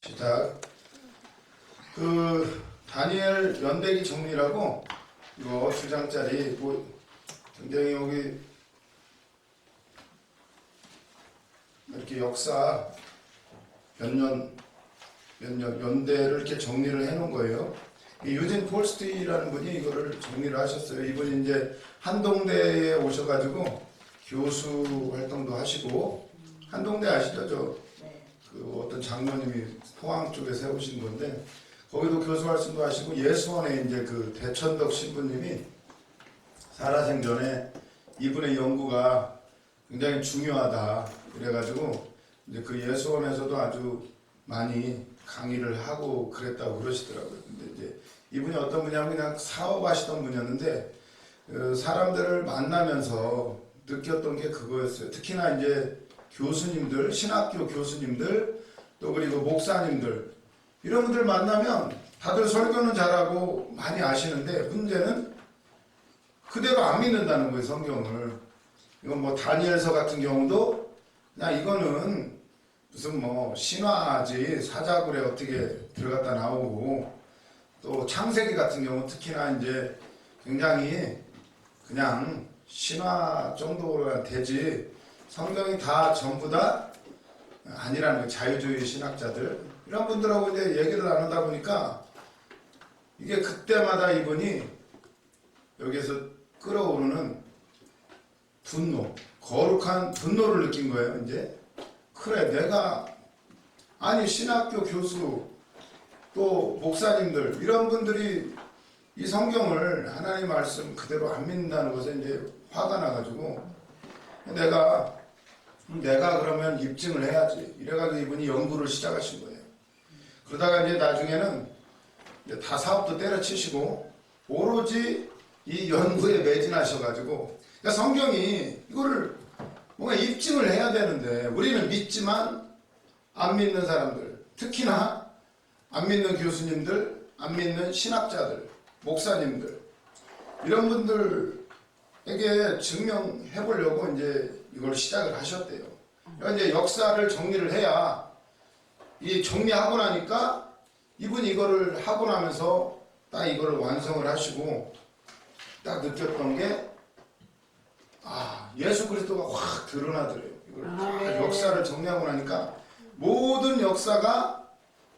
시작. 다니엘 연대기 정리라고 이거 2장짜리 굉장히 여기 이렇게 역사 몇 년 연대를 이렇게 정리를 해놓은 거예요. 이 유진 폴스트라는 분이 이거를 정리를 하셨어요. 이분이 이제 한동대에 오셔가지고 교수 활동도 하시고, 한동대 아시죠? 그 어떤 장로님이 포항 쪽에 세우신 건데, 거기도 교수 활동도 하시고, 예수원에 이제 그 대천덕 신부님이 살아생전에 이분의 연구가 굉장히 중요하다 그래가지고 이제 그 예수원에서도 아주 많이 강의를 하고 그랬다고 그러시더라고요. 근데 이제 이분이 어떤 분이냐면 그냥 사업하시던 분이었는데, 사람들을 만나면서 느꼈던 게 그거였어요. 특히나 이제 교수님들, 신학교 교수님들, 또 그리고 목사님들, 이런 분들 만나면 다들 설교는 잘하고 많이 아시는데 문제는 그대로 안 믿는다는 거예요, 성경을. 이건 뭐 다니엘서 같은 경우도 그냥 이거는 무슨 뭐 신화지, 사자굴에 어떻게 들어갔다 나오고, 또 창세기 같은 경우 특히나 이제 굉장히 그냥 신화 정도가 되지 성경이 다 전부 다 아니라는 거예요. 자유주의 신학자들 이런 분들하고 이제 얘기를 나누다 보니까 이게 그때마다 이분이 여기에서 끌어오르는 분노, 거룩한 분노를 느낀 거예요. 이제 그래, 내가 아니 신학교 교수 또 목사님들 이런 분들이 이 성경을 하나님 말씀 그대로 안 믿는다는 것에 이제 화가 나가지고 내가 그러면 입증을 해야지 이래가지고 이분이 연구를 시작하신 거예요. 그러다가 이제 나중에는 이제 다 사업도 때려치시고 오로지 이 연구에 매진하셔가지고, 그러니까 성경이 이거를 뭔가 입증을 해야 되는데 우리는 믿지만 안 믿는 사람들, 특히나 안 믿는 교수님들, 안 믿는 신학자들, 목사님들 이런 분들에게 증명해 보려고 이제 이걸 시작을 하셨대요. 그러니까 이제 역사를 정리를 해야, 이 정리하고 나니까 이분이 이거를 하고 나면서 딱 이거를 완성을 하시고 딱 느꼈던 게, 예수 그리스도가 확 드러나더래요. 이걸 다 역사를 정리하고 나니까 모든 역사가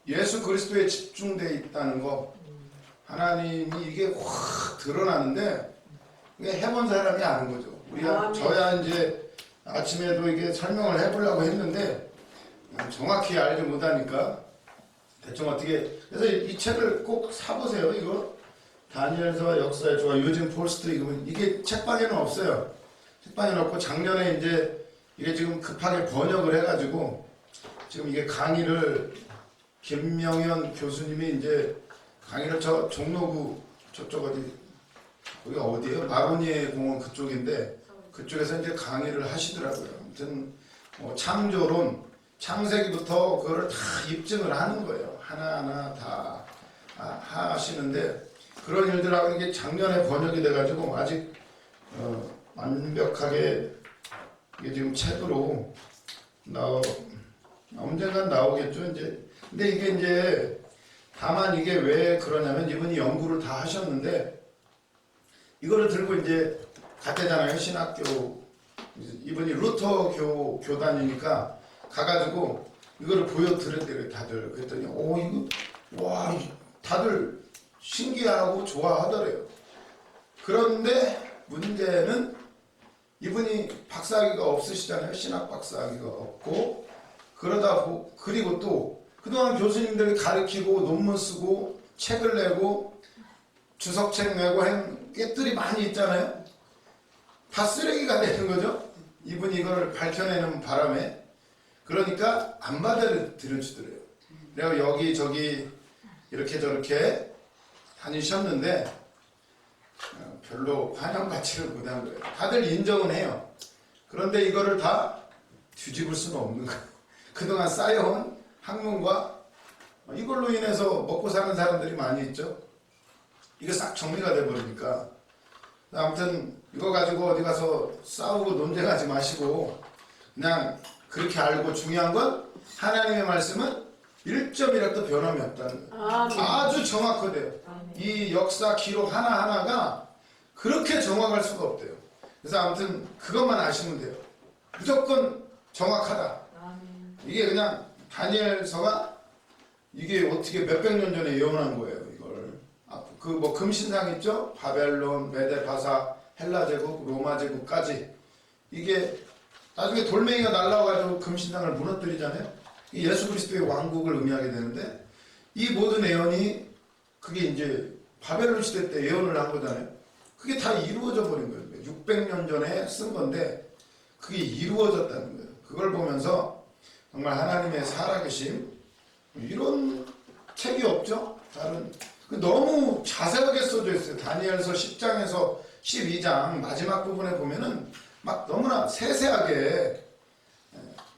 예수 그리스도에 집중되어 있다는 거, 하나님이 이게 확 드러나는데 이게 해본 사람이 아는 거죠. 우리가 저야 이제 아침에도 이게 설명을 해보려고 했는데 정확히 알지 못하니까 대충 어떻게, 그래서 이 책을 꼭 사보세요. 이거 다니엘서와 역사의 조화, 유진 폴스트, 이게 책방에는 없어요. 책방에는 없고 작년에 이제 이게 지금 급하게 번역을 해가지고 지금 이게 강의를 김명현 교수님이 이제 강의를 저 종로구 저쪽 거기가 어디예요? 마로니에 공원 그쪽인데 그쪽에서 이제 강의를 하시더라고요. 아무튼 창조론, 창세기부터 그거를 다 입증을 하는 거예요. 하나하나 다 하시는데, 그런 일들하고 이게 작년에 번역이 돼가지고 아직 완벽하게 이게 지금 책으로 언젠간 나오겠죠. 이제 근데 이게 이제 다만 이게 왜 그러냐면 이분이 연구를 다 하셨는데 이거를 들고 이제 갔대잖아요. 신학교, 이분이 루터 교단이니까 가가지고 이거를 보여드렸대요. 다들. 그랬더니 이거 와, 다들 신기하고 좋아하더래요. 그런데 문제는 이분이 박사학위가 없으시잖아요. 신학 박사학위가 없고, 그리고 또 그동안 교수님들이 가르치고 논문 쓰고 책을 내고 주석책 내고 한 것들이 많이 있잖아요. 다 쓰레기가 되는 거죠. 이분이 이걸 밝혀내는 바람에. 그러니까 안 받아들여주더래요. 그래서 여기저기 이렇게 저렇게 다니셨는데 별로 환영받지를 못한 거예요. 다들 인정은 해요. 그런데 이거를 다 뒤집을 수는 없는 거예요. 그동안 쌓여온 학문과 이걸로 인해서 먹고 사는 사람들이 많이 있죠. 이게 싹 정리가 돼버리니까. 아무튼 이거 가지고 어디 가서 싸우고 논쟁하지 마시고 그냥 그렇게 알고, 중요한 건 하나님의 말씀은 1점이라도 변함이 없다는 거예요. 아멘. 아주 정확하대요. 아멘. 이 역사 기록 하나하나가 그렇게 정확할 수가 없대요. 그래서 아무튼 그것만 아시면 돼요. 무조건 정확하다. 아멘. 이게 그냥 다니엘서가 이게 어떻게 몇백 년 전에 예언한 거예요. 이걸 그 뭐 금신상 있죠? 바벨론, 메데바사, 헬라 제국, 로마 제국까지 이게 나중에 돌멩이가 날라와가지고 금신상을 무너뜨리잖아요. 이 예수 그리스도의 왕국을 의미하게 되는데 이 모든 예언이 그게 이제 바벨론 시대 때 예언을 한 거잖아요. 그게 다 이루어져 버린 거예요. 600년 전에 쓴 건데 그게 이루어졌다는 거예요. 그걸 보면서 정말 하나님의 살아계심 이런 책이 없죠. 다른 너무 자세하게 써져 있어요. 다니엘서 10장에서 12장 마지막 부분에 보면은 막 너무나 세세하게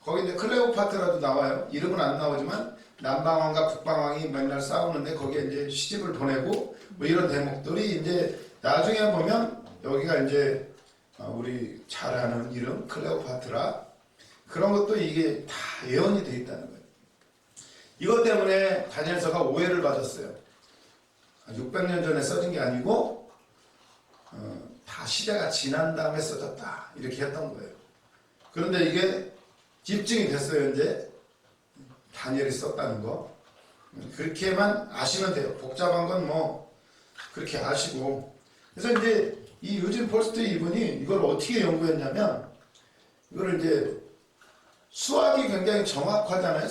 거기 이제 클레오파트라도 나와요. 이름은 안 나오지만 남방왕과 북방왕이 맨날 싸우는데 거기에 이제 시집을 보내고 뭐 이런 대목들이 이제 나중에 보면 여기가 이제 우리 잘 아는 이름 클레오파트라 그런 것도 이게 다 예언이 돼 있다는 거예요. 이것 때문에 다니엘서가 오해를 받았어요. 600년 전에 써진 게 아니고 다 시대가 지난 다음에 써졌다 이렇게 했던 거예요. 그런데 이게 입증이 됐어요. 이제 다니엘이 썼다는 거 그렇게만 아시면 돼요. 복잡한 건 뭐 그렇게 아시고 그래서 이제 이 유진 폴스트 이분이 이걸 어떻게 연구했냐면 이거를 이제 수학이 굉장히 정확하잖아요.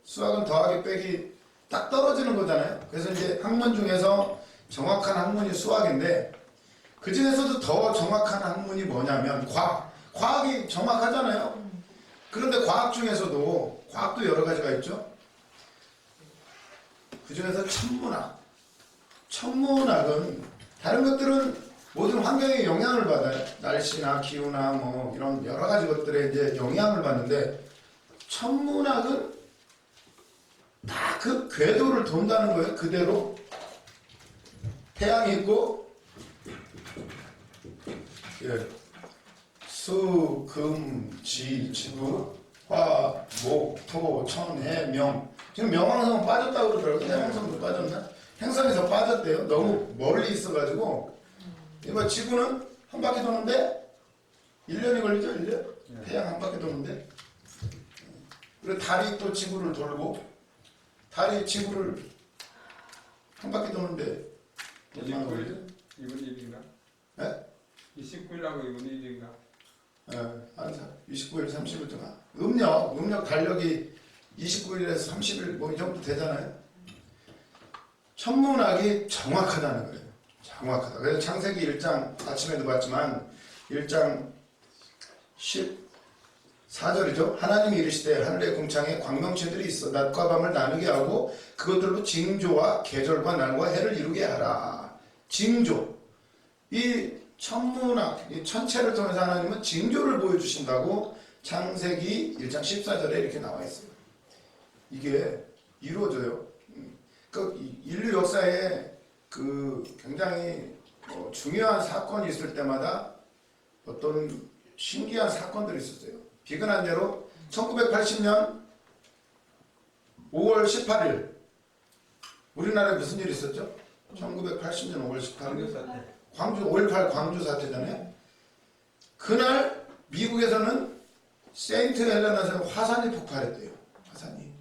수학은 더하기 빼기 딱 떨어지는 거잖아요. 그래서 이제 학문 중에서 정확한 학문이 수학인데 그 중에서도 더 정확한 학문이 뭐냐면 과학이 정확하잖아요. 그런데 과학 중에서도 과학도 여러 가지가 있죠. 그 중에서 천문학은 다른 것들은 모든 환경에 영향을 받아요. 날씨나 기후나 뭐 이런 여러 가지 것들에 이제 영향을 받는데 천문학은 다 그 궤도를 돈다는 거예요. 그대로 태양이 있고 수, 금, 지, 지구, 화, 목, 토, 천, 해, 명 지금 명왕성은 빠졌다고 그러더라고요. 해왕성도 빠졌나? 행성에서 빠졌대요. 너무 멀리 있어가지고 이거 지구는 한 바퀴 도는데 1년이 걸리죠? 1년? 태양 한 바퀴 도는데 그리고 달이 또 지구를 돌고 달이 지구를 한 바퀴 도는데 29일? 이분 일인가? 네? 29일하고 이분 일인가? 항상 29일, 30일 동안 음력 달력이 29일에서 30일 뭐 이 정도 되잖아요. 천문학이 정확하다는 거예요. 정확하다. 그래서 창세기 1장 아침에도 봤지만 1장 14절이죠. 하나님이 이르시되 하늘의 궁창에 광명체들이 있어 낮과 밤을 나누게 하고 그것들로 징조와 계절과 날과 해를 이루게 하라. 징조. 이 천문학, 이 천체를 통해서 하나님은 징조를 보여주신다고 창세기 1장 14절에 이렇게 나와 있어요. 이게 이루어져요. 그 인류 역사에 그 굉장히 중요한 사건이 있을 때마다 어떤 신기한 사건들이 있었어요. 비근한 대로 1980년 5월 18일 우리나라에 무슨 일이 있었죠? 1980년 5월 18일 광주 5.18 광주 사태잖아요. 그날 미국에서는 세인트 헬레나에서 화산이 폭발했대요. 화산이.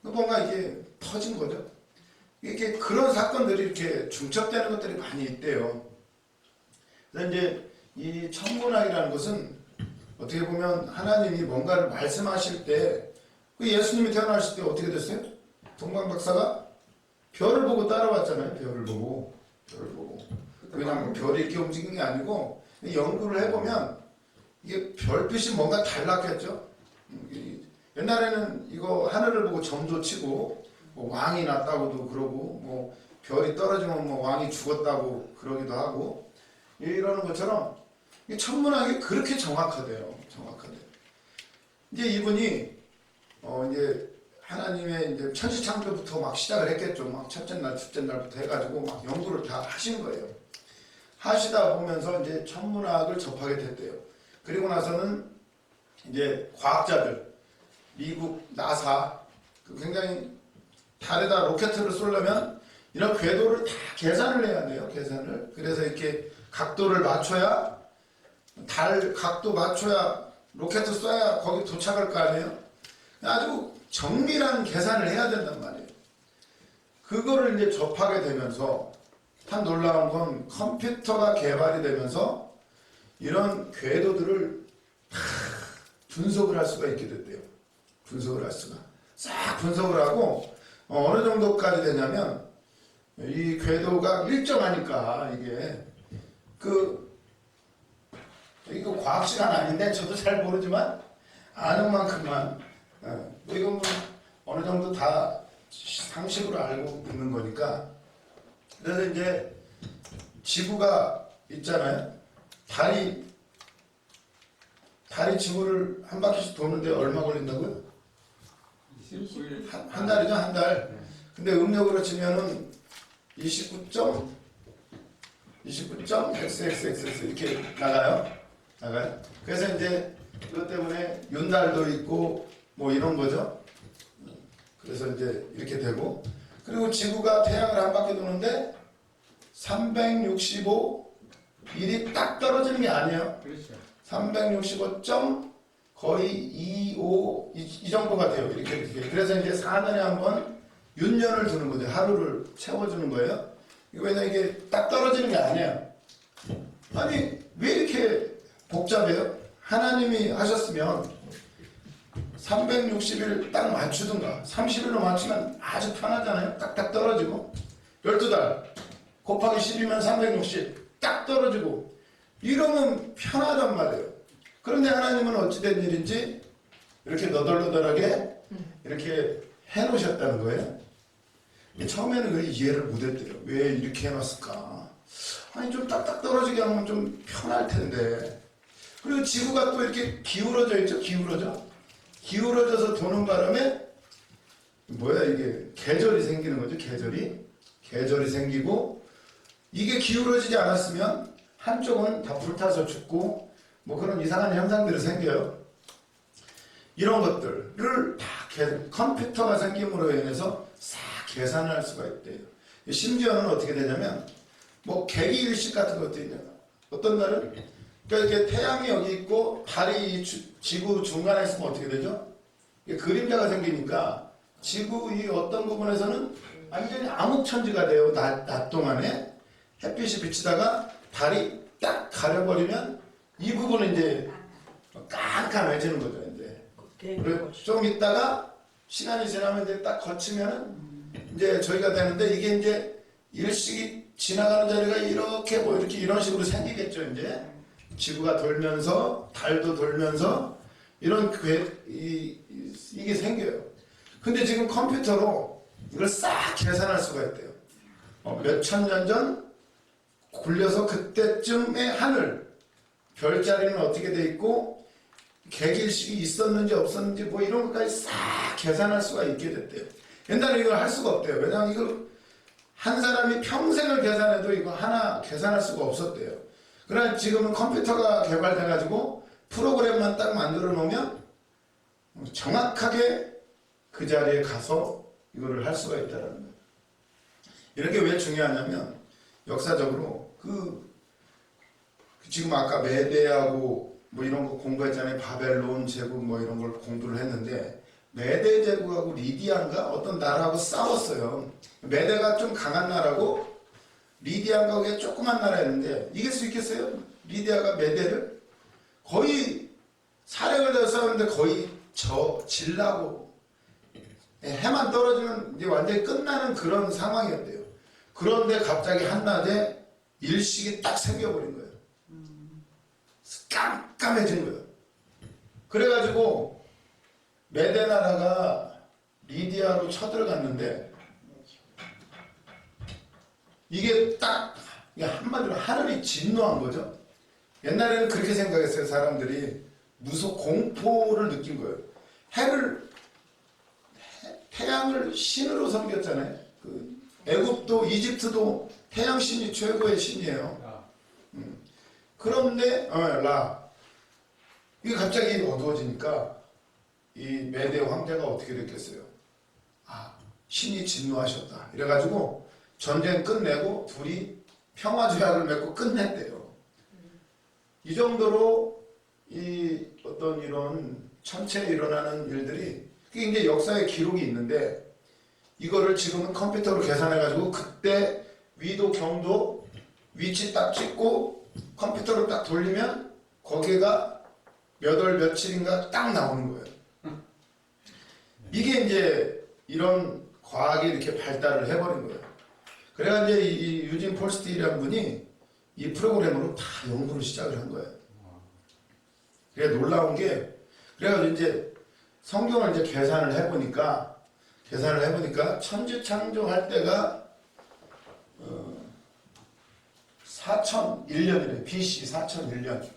뭔가 이게 터진 거죠. 이렇게 그런 사건들이 이렇게 중첩되는 것들이 많이 있대요. 그래서 이제 이 천문학이라는 것은 어떻게 보면 하나님이 뭔가를 말씀하실 때 그 예수님이 태어나실 때 어떻게 됐어요? 동방 박사가 별을 보고 따라왔잖아요. 별을 보고. 그냥 별이 이렇게 움직이는 게 아니고 연구를 해보면 이게 별빛이 뭔가 달랐겠죠. 옛날에는 이거 하늘을 보고 점도 치고 뭐 왕이 났다고도 그러고 뭐 별이 떨어지면 뭐 왕이 죽었다고 그러기도 하고 이러는 것처럼 이 천문학이 그렇게 정확하대요. 이제 이분이 이제 하나님의 이제 천지창조부터 막 시작을 했겠죠. 막 첫째 날, 둘째 날부터 해가지고 막 연구를 다 하신 거예요. 하시다 보면서 이제 천문학을 접하게 됐대요. 그리고 나서는 이제 과학자들, 미국 나사, 굉장히 달에다 로켓을 쏘려면 이런 궤도를 다 계산을 해야 돼요. 계산을. 그래서 이렇게 각도를 맞춰야 달 각도 맞춰야 로켓을 쏴야 거기 도착할 거 아니에요. 아주 정밀한 계산을 해야 된단 말이에요. 그거를 이제 접하게 되면서 참 놀라운 건 컴퓨터가 개발이 되면서 이런 궤도들을 다 분석을 할 수가 있게 됐대요. 분석을 할 수가. 싹 분석을 하고 어느 정도까지 되냐면 이 궤도가 일정하니까 이거 과학 시간 아닌데 저도 잘 모르지만 아는 만큼만 뭐 이건 뭐 어느 정도 다 상식으로 알고 있는 거니까. 그래서 이제 지구가 있잖아요. 달이 지구를 한 바퀴씩 도는데 얼마 걸린다고요? 29일. 한 달이죠, 한 달. 근데 음력으로 치면은 29.xxx 이렇게 나가요. 그래서 이제 그것 때문에 윤달도 있고 뭐 이런 거죠. 그래서 이제 이렇게 되고, 그리고 지구가 태양을 한 바퀴 도는데 365일이 딱 떨어지는 게 아니에요. 그렇죠. 365. 거의 25 이 정도가 돼요. 이렇게. 그래서 이제 4년에 한 번 윤년을 두는 거죠. 하루를 채워주는 거예요. 왜냐면 이게 딱 떨어지는 게 아니에요. 아니 왜 이렇게 복잡해요? 하나님이 하셨으면 360일 딱 맞추든가 30일로 맞추면 아주 편하잖아요. 딱딱 떨어지고 12달 곱하기 10이면 360 딱 떨어지고 이러면 편하단 말이에요. 그런데 하나님은 어찌된 일인지 이렇게 너덜너덜하게 이렇게 해놓으셨다는 거예요. 처음에는 왜 이해를 못했대요. 왜 이렇게 해놨을까? 아니 좀 딱딱 떨어지게 하면 좀 편할 텐데. 그리고 지구가 또 이렇게 기울어져 있죠. 기울어져서 도는 바람에 뭐야 이게 계절이 생기는 거죠. 계절이 생기고, 이게 기울어지지 않았으면 한쪽은 다 불타서 죽고 뭐 그런 이상한 현상들이 생겨요. 이런 것들을 다 컴퓨터가 생김으로 인해서 싹 계산할 수가 있대요. 심지어는 어떻게 되냐면 뭐 개기일식 같은 것도 있잖아. 어떤 날은 그러니까 이렇게 태양이 여기 있고 달이 지구 중간에 있으면 어떻게 되죠? 그림자가 생기니까 지구 이 어떤 부분에서는 완전히 암흑천지가 돼요. 낮 동안에 햇빛이 비치다가 달이 딱 가려버리면 이 부분은 이제 깜깜해지는 거죠. 그리고 좀 있다가 시간이 지나면 이제 딱 거치면은 이제 저희가 되는데, 이게 이제 일식이 지나가는 자리가 이렇게 뭐 이렇게 이런 식으로 생기겠죠. 이제 지구가 돌면서 달도 돌면서 이런 이게 생겨요. 근데 지금 컴퓨터로 이걸 싹 계산할 수가 있대요. 몇천 년 전 굴려서 그때쯤의 하늘 별자리는 어떻게 돼 있고 개길식이 있었는지 없었는지 뭐 이런 것까지 싹 계산할 수가 있게 됐대요. 옛날에 이걸 할 수가 없대요. 왜냐하면 이걸 한 사람이 평생을 계산해도 이거 하나 계산할 수가 없었대요. 그러나 지금은 컴퓨터가 개발돼가지고 프로그램만 딱 만들어 놓으면 정확하게 그 자리에 가서 이거를 할 수가 있다는 거예요. 이런 게 왜 중요하냐면 역사적으로 지금 아까 메데하고 뭐 이런 거 공부했잖아요. 바벨론 제국 뭐 이런 걸 공부를 했는데, 메데 제국하고 리디안가 어떤 나라하고 싸웠어요. 메데가 좀 강한 나라고 리디안가 그게 조그만 나라였는데 이길 수 있겠어요? 리디아가 메데를 거의 사력을 내서 싸웠는데 거의 질라고 해만 떨어지면 이제 완전히 끝나는 그런 상황이었대요. 그런데 갑자기 한낮에 일식이 딱 생겨버린 거예요. 깜깜해진 거예요. 그래가지고 메데 나라가 리디아로 쳐들어갔는데, 이게 딱 한마디로 하늘이 진노한 거죠. 옛날에는 그렇게 생각했어요. 사람들이 공포를 느낀 거예요. 태양을 신으로 섬겼잖아요. 애굽도 이집트도 태양신이 최고의 신이에요. 그런데 이게 갑자기 어두워지니까 이 메데 황제가 어떻게 됐겠어요? 신이 진노하셨다. 이래가지고 전쟁 끝내고 둘이 평화조약을 맺고 끝냈대요. 이 정도로 이 어떤 이런 천체에 일어나는 일들이 그게 이제 역사의 기록이 있는데 이거를 지금은 컴퓨터로 계산해가지고 그때 위도 경도 위치 딱 찍고 컴퓨터로 딱 돌리면 거기가 몇 월 며칠인가 딱 나오는 거예요. 이게 이제 이런 과학이 이렇게 발달을 해버린 거예요. 그래가 이제 이 유진 폴스틸이라는 분이 이 프로그램으로 다 연구를 시작을 한 거예요. 그래 놀라운 게 그래가지고 이제 성경을 이제 계산을 해보니까 천지창조할 때가 4001년이래. BC 4001년.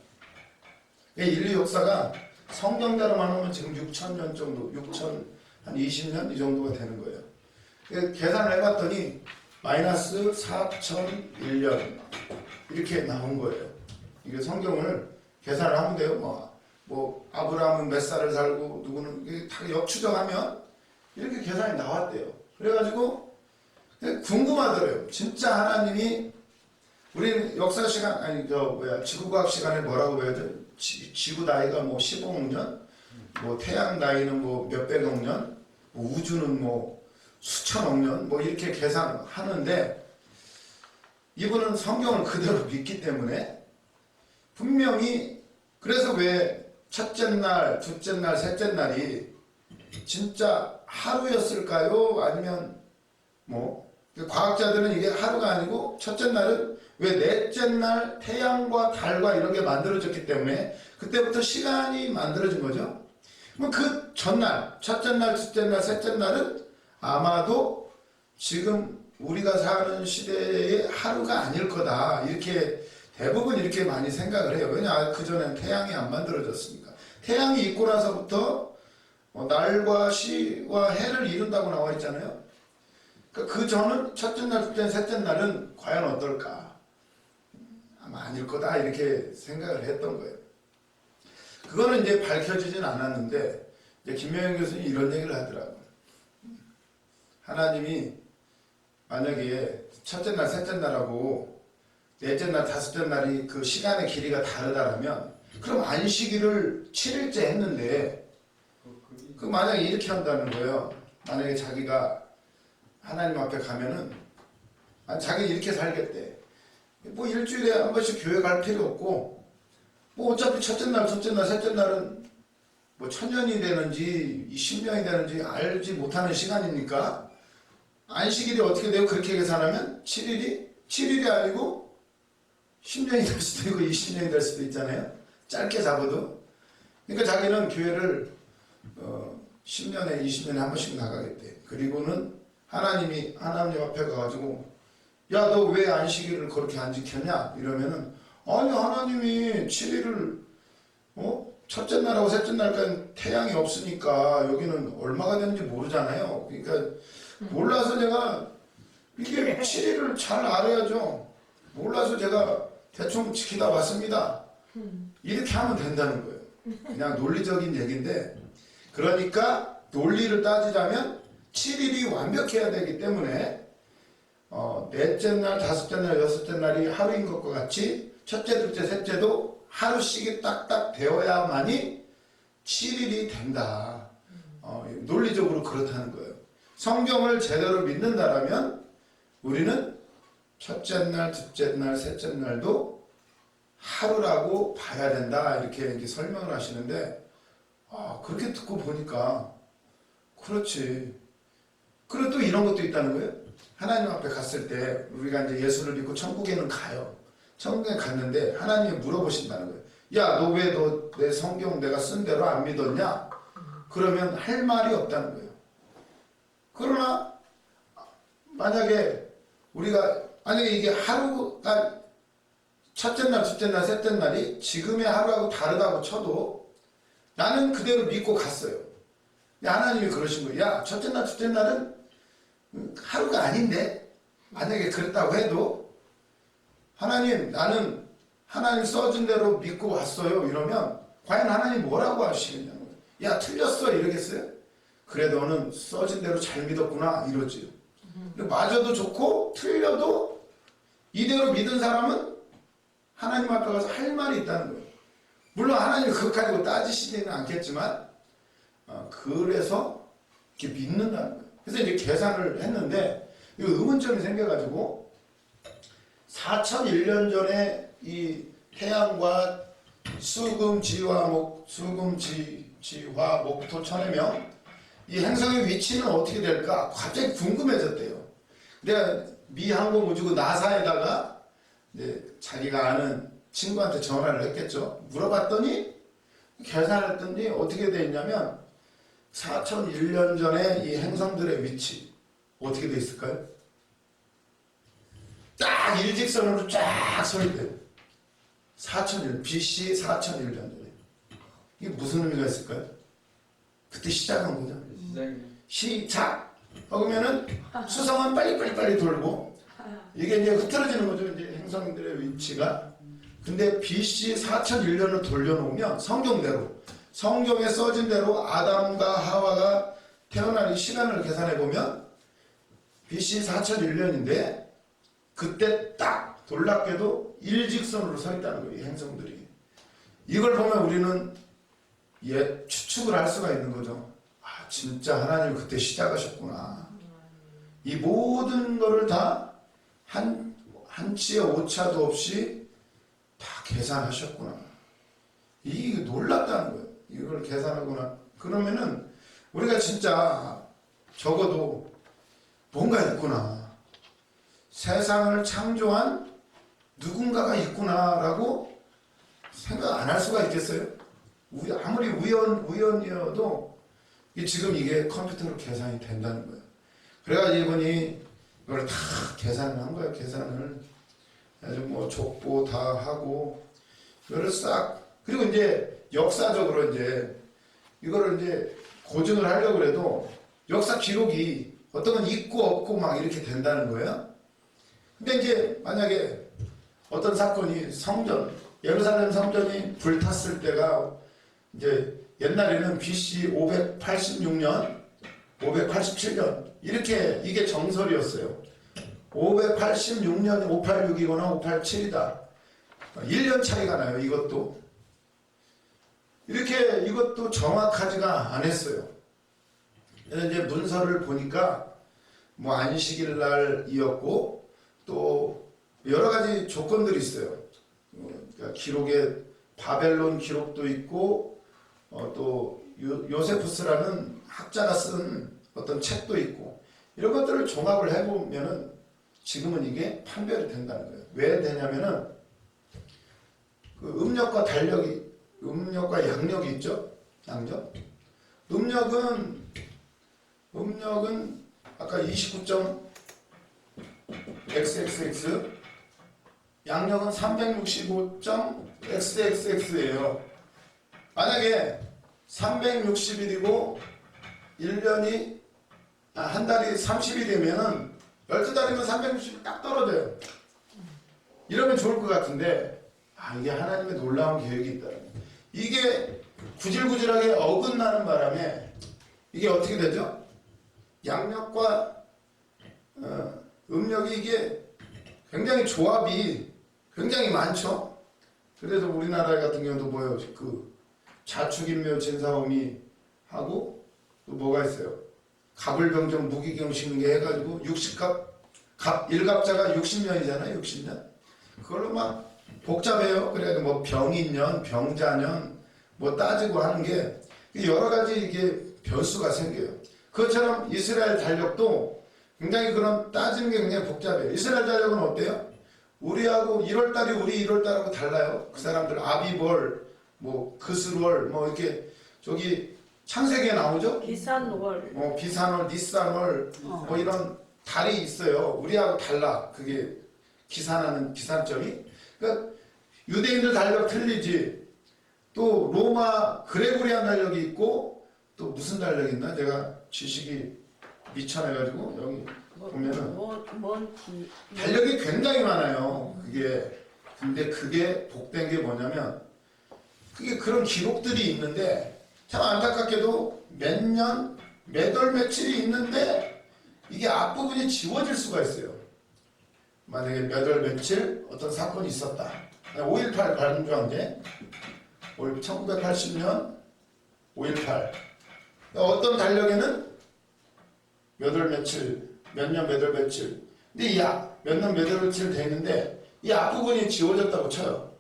인류 역사가 성경대로만 하면 지금 6000년 정도, 한 20년 이 정도가 되는 거예요. 계산을 해봤더니 마이너스 4001년 이렇게 나온 거예요. 이게 성경을 계산을 하면 돼요. 뭐 아브라함은 몇 살을 살고 누구는 이게 다 역추적하면 이렇게 계산이 나왔대요. 그래가지고 궁금하더래요. 진짜 하나님이 우리는 역사 시간 지구과학 시간에 뭐라고 배워야 지구 나이가 뭐 15억 년, 뭐 태양 나이는 뭐 몇백억 년, 뭐 우주는 뭐 수천억 년, 뭐 이렇게 계산하는데 이분은 성경을 그대로 믿기 때문에 분명히 그래서 왜 첫째 날, 둘째 날, 셋째 날이 진짜 하루였을까요? 아니면 뭐 과학자들은 이게 하루가 아니고 첫째 날은 왜 넷째 날 태양과 달과 이런 게 만들어졌기 때문에 그때부터 시간이 만들어진 거죠. 그럼 그 전날, 첫째 날, 둘째 날, 셋째 날은 아마도 지금 우리가 사는 시대의 하루가 아닐 거다. 이렇게 대부분 이렇게 많이 생각을 해요. 왜냐? 그전엔 태양이 안 만들어졌으니까. 태양이 있고 나서부터 날과 시와 해를 이룬다고 나와 있잖아요. 그 전은 첫째 날, 둘째 날, 셋째 날은 과연 어떨까? 아마 아닐 거다 이렇게 생각을 했던 거예요. 그거는 이제 밝혀지진 않았는데 이제 김명현 교수님이 이런 얘기를 하더라고요. 하나님이 만약에 첫째 날, 셋째 날하고 넷째 날, 다섯째 날이 그 시간의 길이가 다르다면 그럼 안식일을 7일째 했는데 그 만약에 이렇게 한다는 거예요. 만약에 자기가 하나님 앞에 가면은 자기 이렇게 살겠대. 뭐 일주일에 한 번씩 교회 갈 필요 없고 뭐 어차피 첫째 날, 둘째 날, 셋째 날은 뭐 1000년이 되는지 10년이 되는지 알지 못하는 시간이니까 안식일이 어떻게 되고 그렇게 계산하면 7일이 아니고 10년이 될 수도 있고 20년이 될 수도 있잖아요. 짧게 잡아도. 그러니까 자기는 교회를 10년에 20년에 한 번씩 나가겠대. 그리고는 하나님 앞에 가가지고 야, 너 왜 안식일을 그렇게 안 지켰냐? 이러면은 아니 하나님이 7일을 첫째 날하고 셋째 날까지 태양이 없으니까 여기는 얼마가 되는지 모르잖아요. 그러니까 몰라서 제가 이게 7일을 잘 알아야죠. 몰라서 제가 대충 지키다 왔습니다. 이렇게 하면 된다는 거예요. 그냥 논리적인 얘기인데 그러니까 논리를 따지자면 7일이 완벽해야 되기 때문에 넷째 날, 다섯째 날, 여섯째 날이 하루인 것과 같이 첫째, 둘째, 셋째도 하루씩이 딱딱 되어야만이 7일이 된다. 논리적으로 그렇다는 거예요. 성경을 제대로 믿는다라면 우리는 첫째 날, 둘째 날, 셋째 날도 하루라고 봐야 된다. 이렇게 설명을 하시는데 그렇게 듣고 보니까 그렇지. 그리고 또 이런 것도 있다는 거예요. 하나님 앞에 갔을 때 우리가 이제 예수를 믿고 천국에는 가요. 천국에 갔는데 하나님이 물어보신다는 거예요. 야, 너 왜 내 성경 내가 쓴 대로 안 믿었냐? 그러면 할 말이 없다는 거예요. 그러나 만약에 이게 하루가 첫째 날, 둘째 날, 셋째 날이 지금의 하루하고 다르다고 쳐도 나는 그대로 믿고 갔어요. 하나님이 그러신 거예요. 야, 첫째 날, 둘째 날은 하루가 아닌데? 만약에 그랬다고 해도 하나님, 나는 하나님 써준 대로 믿고 왔어요. 이러면 과연 하나님 뭐라고 하시겠냐는 거예요. 야, 틀렸어. 이러겠어요? 그래 너는 써진 대로 잘 믿었구나 이러지요. 근데 맞아도 좋고 틀려도 이대로 믿은 사람은 하나님 앞에 가서 할 말이 있다는 거예요. 물론 하나님이 그것 가지고 따지시지는 않겠지만 그래서 이렇게 믿는다는 거예요. 그래서 이제 계산을 했는데 이 의문점이 생겨가지고 4001년 전에 이 태양과 수금지화 목토 천해명 이 행성의 위치는 어떻게 될까 갑자기 궁금해졌대요. 내가 미 항공우주국 나사에다가 이제 자기가 아는 친구한테 전화를 했겠죠. 물어봤더니 계산을 했더니 어떻게 돼 있냐면 4001년 전에 이 행성들의 위치 어떻게 돼 있을까요? 딱 일직선으로 쫙 서 있대요. 4001, BC 4001년 전에. 이게 무슨 의미가 있을까요? 그때 시작한 거죠. 시작! 그러면은 수성은 빨리 돌고 이게 이제 흐트러지는 거죠. 이제 행성들의 위치가. 근데 BC 4001년을 돌려놓으면 성경대로 성경에 써진 대로 아담과 하와가 태어나는 시간을 계산해 보면 BC 4001년인데 그때 딱 놀랍게도 일직선으로 서 있다는 거예요. 이 행성들이. 이걸 보면 우리는 추측을 할 수가 있는 거죠. 아, 진짜 하나님 그때 시작하셨구나. 이 모든 거를 다 한치의 오차도 없이 다 계산하셨구나. 이게 놀랍다는 거예요. 이걸 계산하구나. 그러면은 우리가 진짜 적어도 뭔가 있구나. 세상을 창조한 누군가가 있구나라고 생각 안 할 수가 있겠어요? 아무리 우연이어도 지금 이게 컴퓨터로 계산이 된다는 거예요. 그래가지고 이분이 이걸 다 계산을 한 거예요. 계산을 아주 뭐 족보 다 하고 이거를 싹 그리고 이제 역사적으로 이제 이거를 이제 고증을 하려고 해도 역사 기록이 어떤 건 있고 없고 막 이렇게 된다는 거예요. 근데 이제 만약에 어떤 사건이 예루살렘 성전이 불탔을 때가 이제 옛날에는 BC 586년, 587년 이렇게 이게 정설이었어요. 586년이 586이거나 587이다. 1년 차이가 나요. 이것도. 이렇게 이것도 정확하지가 않았어요. 그래서 이제 문서를 보니까 뭐 안식일 날이었고 또 여러 가지 조건들이 있어요. 그러니까 기록에 바벨론 기록도 있고 또 요세푸스라는 학자가 쓴 어떤 책도 있고 이런 것들을 종합을 해보면은 지금은 이게 판별이 된다는 거예요. 왜 되냐면은 그 음력과 양력이 있죠. 양력. 음력은 아까 29.xxx 양력은 365.xxx예요. 만약에 360일이고 1년이 한 달이 30일이면은 12달이면 360일 딱 떨어져요. 이러면 좋을 것 같은데 이게 하나님의 놀라운 계획이 있다는 거예요. 이게 구질구질하게 어긋나는 바람에 이게 어떻게 되죠? 양력과 음력이 이게 굉장히 조합이 굉장히 많죠. 그래서 우리나라 같은 경우도 뭐예요? 그 자축인묘 진사오미 하고 또 뭐가 있어요? 갑을병정 무기경신계 해가지고 60갑 일갑자가 60년이잖아요. 60년. 그걸로 막 복잡해요. 그래도 뭐 병인년, 병자년 뭐 따지고 하는 게 여러 가지 이게 변수가 생겨요. 그것처럼 이스라엘 달력도 굉장히 그런 따지는 게 굉장히 복잡해요. 이스라엘 달력은 어때요? 우리하고 1월달이 우리 1월달하고 달라요. 그 사람들 아비벌, 뭐 그스월, 뭐 이렇게 저기 창세기에 나오죠? 비산월. 비산월, 니산월 뭐 이런 달이 있어요. 우리하고 달라. 그게 기산하는 기산점이. 그러니까 유대인들 달력 틀리지. 또 로마 그레고리안 달력이 있고 또 무슨 달력이 있나? 제가 지식이 미천해가지고 여기 보면은 달력이 굉장히 많아요. 근데 그게 복된 게 뭐냐면 그게 그런 기록들이 있는데 참 안타깝게도 몇 년 몇 월 며칠이 있는데 이게 앞부분이 지워질 수가 있어요. 만약에 몇 월 며칠 어떤 사건이 있었다. 5.18 발병한 게 1980년 5.18 어떤 달력에는 몇 월 며칠 몇 년 몇 월 며칠 근데 이 몇 년 몇 월 며칠 돼 있는데 이 앞부분이 지워졌다고 쳐요.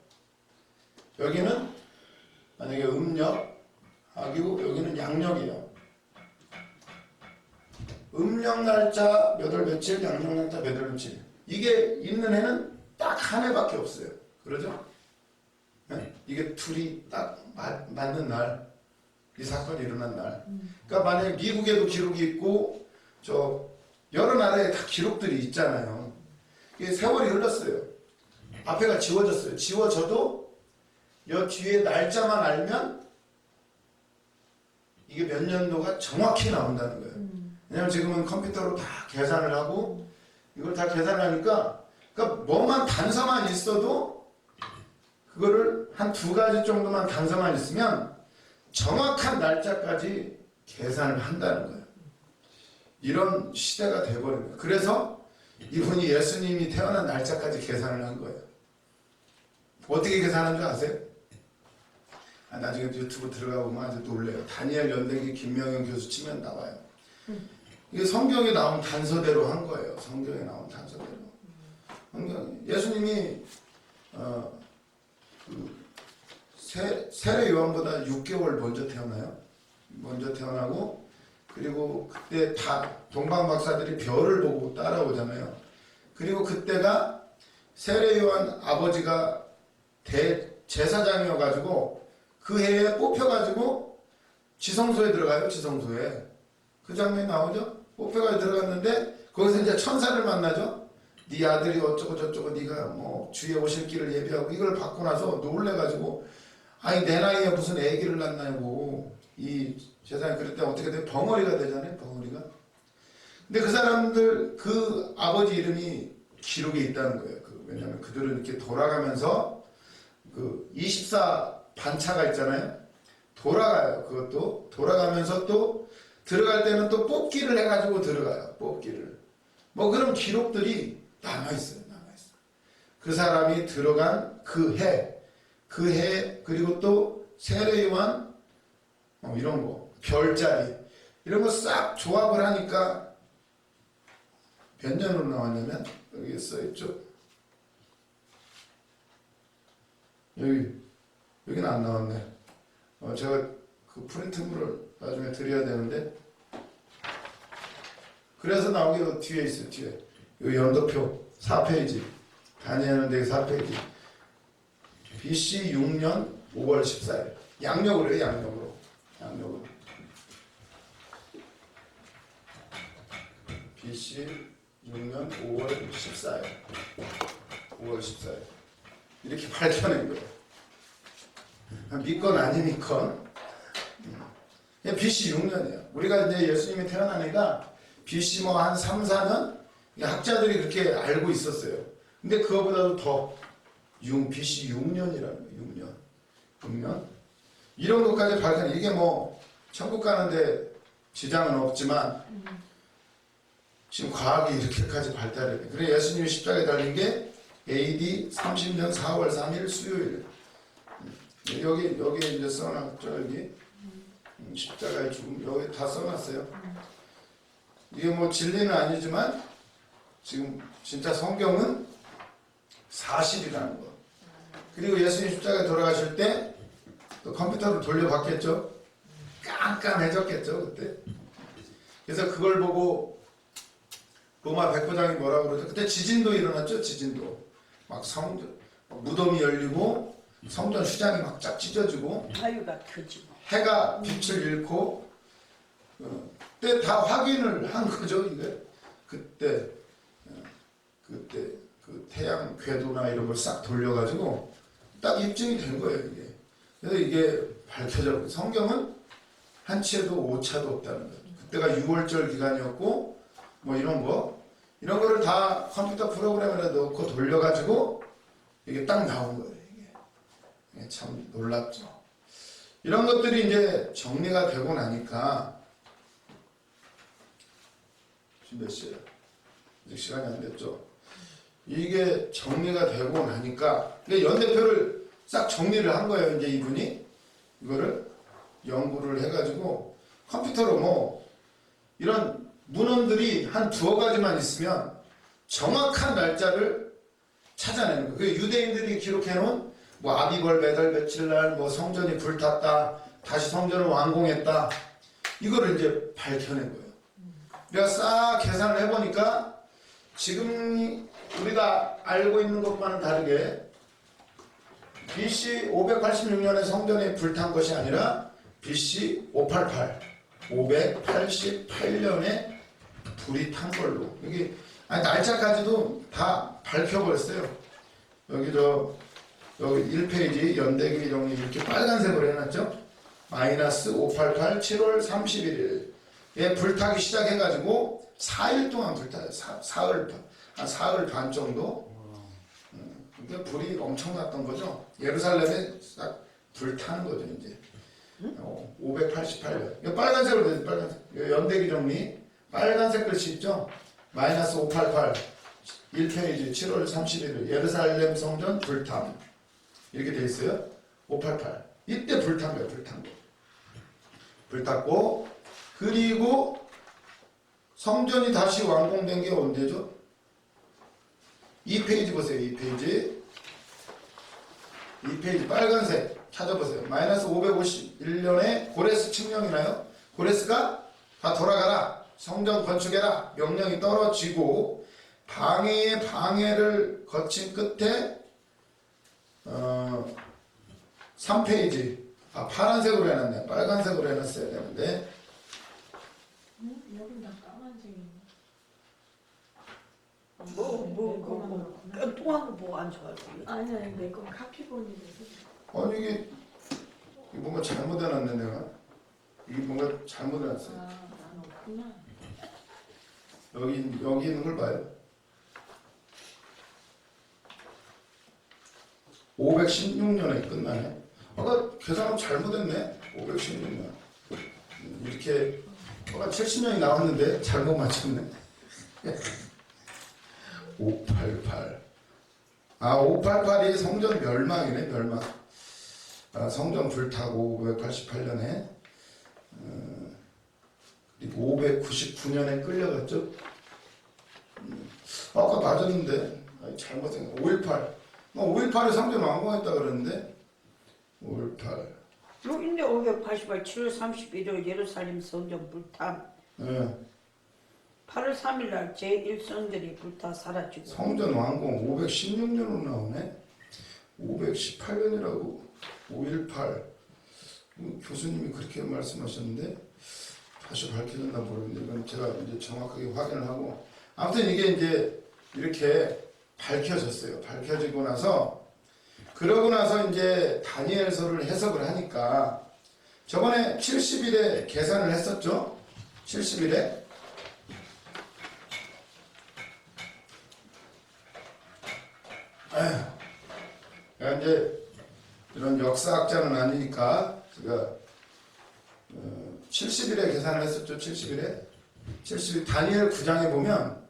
여기는 만약에 음력 하고 여기는 양력이에요. 음력 날짜 몇 월 며칠 양력 날짜 몇 월 며칠 이게 있는 해는 딱 한 해밖에 없어요. 그러죠? 네? 이게 둘이 딱 맞는 날, 이 사건이 일어난 날. 그러니까 만약에 미국에도 기록이 있고, 여러 나라에 다 기록들이 있잖아요. 이게 세월이 흘렀어요. 앞에가 지워졌어요. 지워져도 이 뒤에 날짜만 알면 이게 몇 년도가 정확히 나온다는 거예요. 왜냐면 지금은 컴퓨터로 다 계산을 하고 이걸 다 계산하니까 그러니까 뭐만 단서만 있어도 그거를 한 두 가지 정도만 단서만 있으면 정확한 날짜까지 계산을 한다는 거예요. 이런 시대가 돼버린 거예요. 그래서 이분이 예수님이 태어난 날짜까지 계산을 한 거예요. 어떻게 계산한 줄 아세요? 나중에 유튜브 들어가 보면 아주 놀래요. 다니엘 연대기 김명현 교수 치면 나와요. 이게 성경에 나온 단서대로 한 거예요. 성경에 나온 단서대로. 예수님이 세례 요한보다 6개월 먼저 태어나요. 먼저 태어나고 그리고 그때 다 동방 박사들이 별을 보고 따라오잖아요. 그리고 그때가 세례 요한 아버지가 대제사장이어가지고 그 해에 뽑혀가지고 지성소에 들어가요. 지성소에 그 장면이 나오죠. 뽑혀가 들어갔는데 거기서 이제 천사를 만나죠. 네 아들이 어쩌고 저쩌고 네가 뭐 주의 오실 길을 예비하고 이걸 받고 나서 놀래가지고 아니 내 나이에 무슨 아기를 낳냐고 이 세상에 그럴 때 어떻게 돼? 벙어리가 되잖아요. 벙어리가. 근데 그 사람들 그 아버지 이름이 기록에 있다는 거예요. 왜냐하면 그들은 이렇게 돌아가면서 그 24 반차가 있잖아요. 돌아가요. 그것도 돌아가면서 또 들어갈 때는 또 뽑기를 해가지고 들어가요. 뽑기를. 뭐 그런 기록들이 남아있어요. 남아있어요. 그 사람이 들어간 그 해, 그리고 또 세례 요한, 이런 거, 별자리, 이런 거 싹 조합을 하니까 몇 년으로 나왔냐면, 여기 써있죠. 여기는 안 나왔네. 제가 그 프린트물을 나중에 드려야 되는데, 그래서 나오게 뒤에 있어요. 뒤에 이 연도표 4페이지 다니엘은 되게 4페이지 BC 6년 5월 14일 양력으로 해요. 양력으로 BC 6년 5월 14일 이렇게 밝혀낸 거예요. 믿건 아니 믿건 BC 6년이에요. 우리가 이제 예수님이 태어난 애가 BC 뭐 한 3, 4년? 학자들이 그렇게 알고 있었어요. 근데 그거보다도 더 BC 6년이라는 거예요. 6년. 이런 것까지 밝혀내. 이게 뭐 천국 가는데 지장은 없지만 지금 과학이 이렇게까지 발달해. 그래 예수님이 십자가에 달린 게 AD 30년 4월 3일 수요일. 여기 이제 써놨죠. 여기 십자가의 죽음 여기 다 써놨어요. 이게 뭐 진리는 아니지만 지금 진짜 성경은 사실이라는 거. 그리고 예수님 십자가에 돌아가실 때 또 컴퓨터로 돌려봤겠죠. 깜깜해졌겠죠 그때. 그래서 그걸 보고 로마 백부장이 뭐라고 그러죠. 그때 지진도 일어났죠. 지진도 막 무덤이 열리고 성전 휘장이 막 쫙 찢어지고 자유가 켜지고 해가 빛을 잃고 그때 다 확인을 한 거죠. 이게 그때 그 태양 궤도나 이런 걸 싹 돌려가지고 딱 입증이 된 거예요. 이게 그래서 이게 밝혀져. 성경은 한치에도 오차도 없다는 거예요. 그때가 6월절 기간이었고 뭐 이런 거를 다 컴퓨터 프로그램에 넣고 돌려가지고 이게 딱 나온 거예요. 이게 참 놀랍죠. 이런 것들이 이제 정리가 되고 나니까 지금 몇 시야? 아직 시간이 안 됐죠. 이게 정리가 되고 나니까 연대표를 싹 정리를 한 거예요. 이제 이분이 이거를 연구를 해가지고 컴퓨터로 뭐 이런 문헌들이 한 두어 가지만 있으면 정확한 날짜를 찾아내는 거예요. 그 유대인들이 기록해놓은 뭐 아비벌 몇월 며칠 날 뭐 성전이 불탔다, 다시 성전을 완공했다, 이거를 이제 밝혀낸 거예요. 내가 싹 계산을 해보니까 지금 우리가 알고 있는 것과는 다르게 BC 586년에 성전이 불탄 것이 아니라 BC 588년에 불이 탄 걸로. 여기 날짜까지도 다 밝혀버렸어요. 여기 1페이지 연대기 정리 이렇게 빨간색으로 해놨죠. 마이너스 588 7월 31일에 불타기 시작해가지고 4일 동안 불타요. 사흘 반 정도. 그러니까 불이 엄청났던 거죠. 예루살렘에 싹 불타는 거죠, 이제. 588년. 이거 빨간색으로 돼요, 빨간색. 연대기 정리. 빨간색 글씨 있죠? 마이너스 588. 1페이지 7월 31일. 예루살렘 성전 불탐. 이렇게 돼 있어요. 588. 이때 불탄 거예요, 불탄 거. 불탔고, 그리고 성전이 다시 완공된 게 언제죠? 2페이지 보세요. 2페이지 빨간색 찾아보세요. 마이너스 551년에 고레스 칙령이나요? 고레스가 다 돌아가라, 성전 건축해라 명령이 떨어지고 방해의 방해를 거친 끝에 3페이지 파란색으로 해놨네. 빨간색으로 해놨어야 되는데 여긴 다 까만색이네. 똥하고 뭐 안 좋아하지? 아니야, 내 건 카키본이라서. 아니 이게 뭔가 잘못해놨네. 내가 이게 뭔가 잘못해놨어요. 아, 난 없구나. 여기 있는 걸 봐요. 516년에 끝나네. 아까 계산은 잘못했네. 516년. 이렇게 아까 70년이 나왔는데 잘못 맞췄네. 588. 588이 성전 멸망이네, 멸망. 성전 불타고 588년에 그리고 599년에 끌려갔죠. 아까 맞았는데 잘못 생각. 518. 518에 성전 완공했다 그러는데 518. 여기인데 588 7월 31일 예루살렘 성전 불탐. 네. 8월 3일 날 제1성전이 불타 사라지고. 성전 완공 516년으로 나오네. 518년이라고. 518. 교수님이 그렇게 말씀하셨는데 다시 밝혀졌나 모르겠는데 이건 제가 이제 정확하게 확인을 하고, 아무튼 이게 이제 이렇게 밝혀졌어요. 밝혀지고 나서, 그러고 나서 이제 다니엘서를 해석을 하니까 저번에 70일에 계산을 했었죠. 70일에 제가 이제 이런 역사학자는 아니니까 제가 70일에 계산을 했었죠. 70일에 70일 다니엘 9장에 보면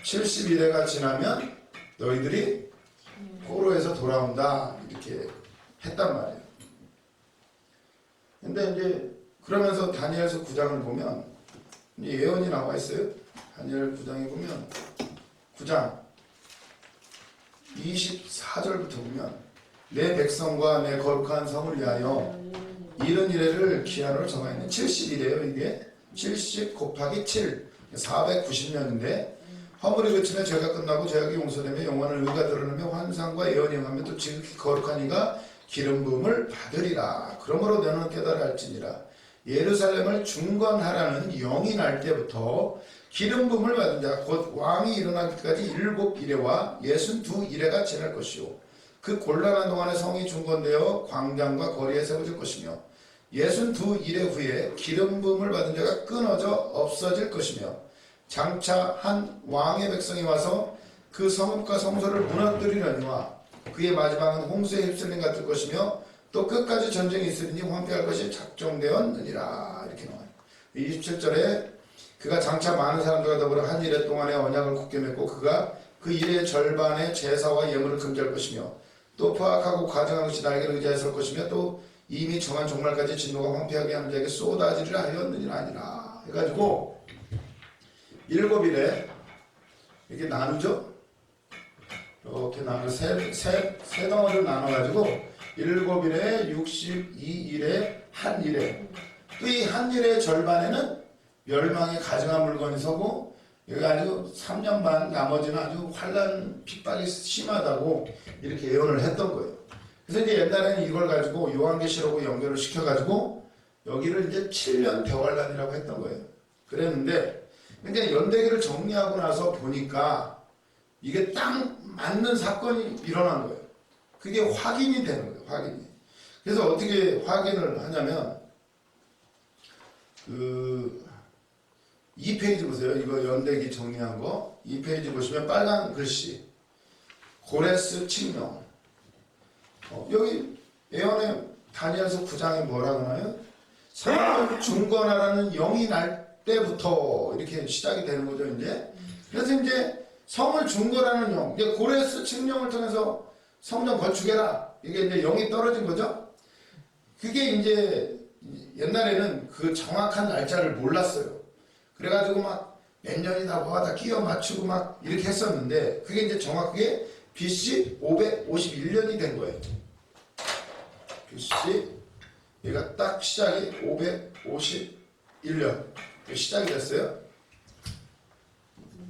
70일에가 지나면 너희들이 포로에서 돌아온다 이렇게 했단 말이에요. 근데 이제 그러면서 다니엘서 9장을 보면 예언이 나와 있어요. 다니엘 9장에 보면 9장 24절부터 보면 내 백성과 내 거룩한 성을 위하여 이런 이래를 기한으로 정하였네. 70이래요. 이게 70 곱하기 7 490년인데 허물이 그치며 죄가 끝나고 죄악이 용서되며 영원한 의가 드러나며 환상과 예언이 응하며 또 지극히 거룩한 이가 기름 부음을 받으리라. 그러므로 너는 깨달아 할지니라. 예루살렘을 중건하라는 영이 날 때부터 기름 부음을 받은 자 곧 왕이 일어나기까지 7이레와 62이레가 지날 것이요 그 곤란한 동안에 성이 중건되어 광장과 거리에 세워질 것이며 62이레 후에 기름 부음을 받은 자가 끊어져 없어질 것이며 장차 한 왕의 백성이 와서 그 성읍과 성소를 무너뜨리려니와 그의 마지막은 홍수에 휩쓸림 같을 것이며 또 끝까지 전쟁이 있으리니 황폐할 것이 작정되었느니라. 이렇게 나와요. 27절에 그가 장차 많은 사람들과 더불어 한 일해 동안의 언약을 굳게 맺고 그가 그 일의 절반의 제사와 예물을 금지할 것이며 또 포악하고 과정한 것이 날개를 의지하여 설 것이며 또 이미 정한 종말까지 진노가 황폐하게 하는 자에게 쏟아지리라 하였느니라 아니라 해가지고 7일에 이렇게 나누죠. 이렇게 나눠 세 덩어리로 나눠가지고 7일에 62일에 한 일에 또 이 한 일의 절반에는 멸망에 가증한 물건이 서고 여기 아주 3년 반 나머지는 아주 환란 핍박이 심하다고 이렇게 예언을 했던 거예요. 그래서 이제 옛날에는 이걸 가지고 요한계시록으로 연결을 시켜가지고 여기를 이제 7년 대환란이라고 했던 거예요. 그랬는데 근데 연대기를 정리하고 나서 보니까 이게 딱 맞는 사건이 일어난 거예요. 그게 확인이 되는 거예요. 확인이. 그래서 어떻게 확인을 하냐면 그 2페이지 보세요. 이거 연대기 정리한 거 2페이지 보시면 빨간 글씨 고레스 칙령 여기 예언의 다니엘서 9장에 뭐라고 하나요? 성을 중건하라는 영이 날 때부터 이렇게 시작이 되는 거죠. 이제 그래서 이제 성을 중건하는 영 이제 고레스 칙령을 통해서 성전 건축해라 이게 이제 영이 떨어진 거죠. 그게 이제 옛날에는 그 정확한 날짜를 몰랐어요. 그래가지고 막 몇 년이다 뭐가 다 끼워 맞추고 막 이렇게 했었는데 그게 이제 정확하게 BC 551년이 된 거예요. BC 얘가 딱 시작이 551년 시작이 됐어요.